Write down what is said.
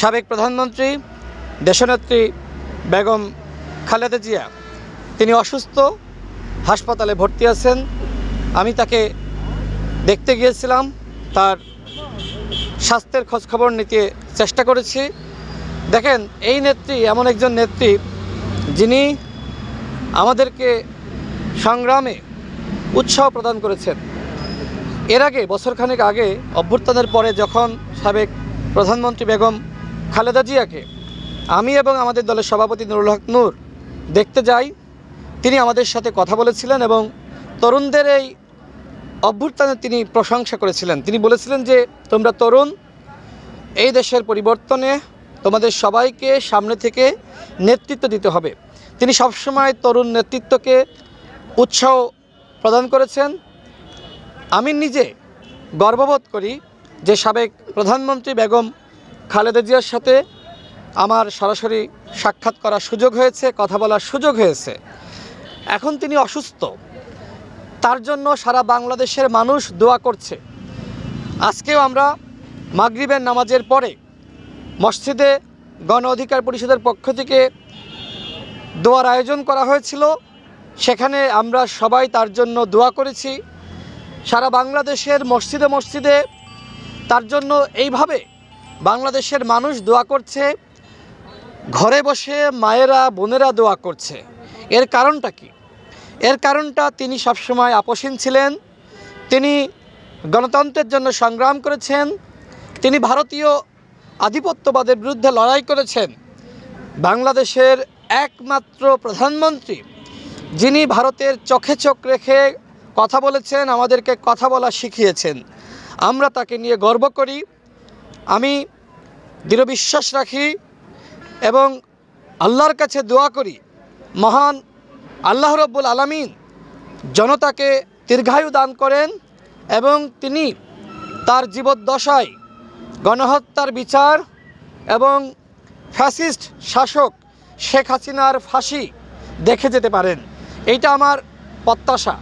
সাবেক প্রধানমন্ত্রী দেশনেত্রী বেগম খালেদা জিয়া তিনি অসুস্থ, হাসপাতালে ভর্তি আছেন। আমি তাকে দেখতে গিয়েছিলাম, তার স্বাস্থ্যের খোঁজখবর নিতে চেষ্টা করেছি। দেখেন, এই নেত্রী এমন একজন নেত্রী যিনি আমাদেরকে সংগ্রামে উৎসাহ প্রদান করেছেন। এর আগে বছরখানেক আগে অভ্যুত্থানের পরে যখন সাবেক প্রধানমন্ত্রী বেগম খালেদা জিয়াকে আমি এবং আমাদের দলের সভাপতি নুরুল হক নূর দেখতে যাই, তিনি আমাদের সাথে কথা বলেছিলেন এবং তরুণদের এই অভ্যুত্থানের তিনি প্রশংসা করেছিলেন। তিনি বলেছিলেন যে তোমরা তরুণ, এই দেশের পরিবর্তনে তোমাদের সবাইকে সামনে থেকে নেতৃত্ব দিতে হবে। তিনি সবসময় তরুণ নেতৃত্বকে উৎসাহ প্রদান করেছেন। আমি নিজে গর্ববোধ করি যে সাবেক প্রধানমন্ত্রী বেগম খালেদা জিয়ার সাথে আমার সরাসরি সাক্ষাৎ করার সুযোগ হয়েছে, কথা বলার সুযোগ হয়েছে। এখন তিনি অসুস্থ, তার জন্য সারা বাংলাদেশের মানুষ দোয়া করছে। আজকেও আমরা মাগরিবের নামাজের পরে মসজিদে গণ অধিকার পরিষদের পক্ষ থেকে দোয়ার আয়োজন করা হয়েছিল, সেখানে আমরা সবাই তার জন্য দোয়া করেছি। সারা বাংলাদেশের মসজিদে মসজিদে তার জন্য এইভাবে বাংলাদেশের মানুষ দোয়া করছে, ঘরে বসে মায়েরা বোনেরা দোয়া করছে। এর কারণটা কি? এর কারণটা তিনি সবসময় আপোষহীন ছিলেন, তিনি গণতন্ত্রের জন্য সংগ্রাম করেছেন, তিনি ভারতীয় আধিপত্যবাদের বিরুদ্ধে লড়াই করেছেন। বাংলাদেশের একমাত্র প্রধানমন্ত্রী যিনি ভারতের চোখে চোখ রেখে কথা বলেছেন, আমাদেরকে কথা বলা শিখিয়েছেন। আমরা তাকে নিয়ে গর্ব করি। আমি দৃঢ় বিশ্বাস রাখি এবং আল্লাহর কাছে দোয়া করি, মহান আল্লাহ রব্বুল আলামিন জনতাকে দীর্ঘায়ু দান করেন এবং তিনি তার জীবদ্দশায় গণহত্যার বিচার এবং ফ্যাসিস্ট শাসক শেখ হাসিনার ফাঁসি দেখে যেতে পারেন। এইটা আমার প্রত্যাশা।